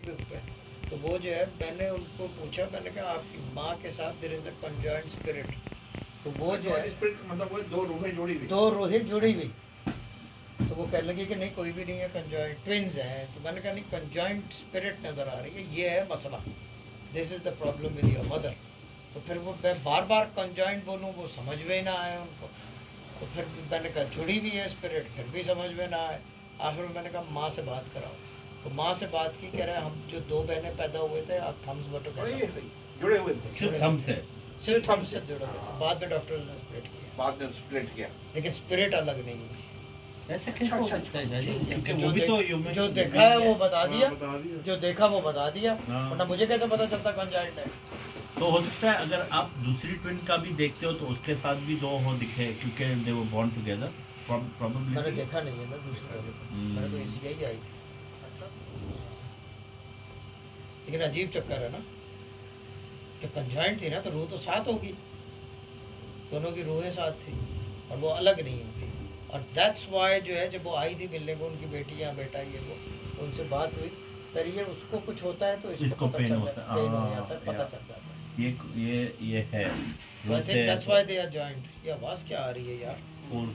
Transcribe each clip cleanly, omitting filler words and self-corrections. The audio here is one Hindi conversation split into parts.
पे। तो वो जो है मैंने उनको पूछा, मैंने कहा आपकी माँ के साथ there is a conjoint spirit. तो वो जो है मतलब वो दो रूहें जुड़ी हुई, दो रूहें जुड़ी हुई। तो वो कहने लगी कि नहीं कोई भी नहीं है, कंजॉइंट ट्विन्स हैं। तो मैंने कहा नहीं, कंजॉइंट स्पिरिट नज़र आ रही है, ये है मसला, this is the problem with your mother. तो फिर वो मैं बार बार कंजॉइंट बोलूँ, वो समझ में ही ना आए उनको। तो फिर मैंने कहा जुड़ी भी है स्पिरिट, फिर भी समझ में ना आए। आखिर में मैंने कहा माँ से बात कराओ। तो माँ से बात की, कह रहे हम जो दो बहनें पैदा हुए थे आप थम्स बटो जुड़े हुए थे, सिर्फ थंब से। सिर्फ थम्स से जुड़े हुए थे। बाद में डॉक्टर ने स्प्लिट किया, बाद में स्प्लिट किया। लेकिन स्पिरिट अलग नहीं हुई। ऐसा कैसे हो सकता है जी? क्योंकि वो भी तो human जो being देखा है वो है। बता दिया, बता दिया। जो देखा वो बता दिया, हाँ। वरना मुझे कैसे पता चलता कंजॉइंट है। तो हो सकता है अगर आप दूसरी ट्विन का भी देखते हो तो उसके साथ भी दो हो दिखे, क्योंकि दे वर बोर्न टुगेदर मैंने प्रोबेबली। देखा नहीं है ना दूसरे वाले को, मैंने तो इसी यही आई थी। लेकिन अजीब चक्कर है ना कि कंजॉइंट थी ना तो रूह तो साथ होगी, दोनों की रूहें साथ थी और वो अलग नहीं होती। और दैट्स वाई जो है जब वो आई थी मिलने को, उनकी बेटी या बेटा ये वो, उनसे बात हुई, पर ये उसको कुछ होता है तो इसको पता पेन चल होता जाता है। है, पेन हो हाँ, जाता है, पता या। चल जाता है। ये है तो I think that's why they are joint. ये आवाज़ क्या आ रही है यार, और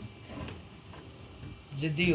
जिद्दी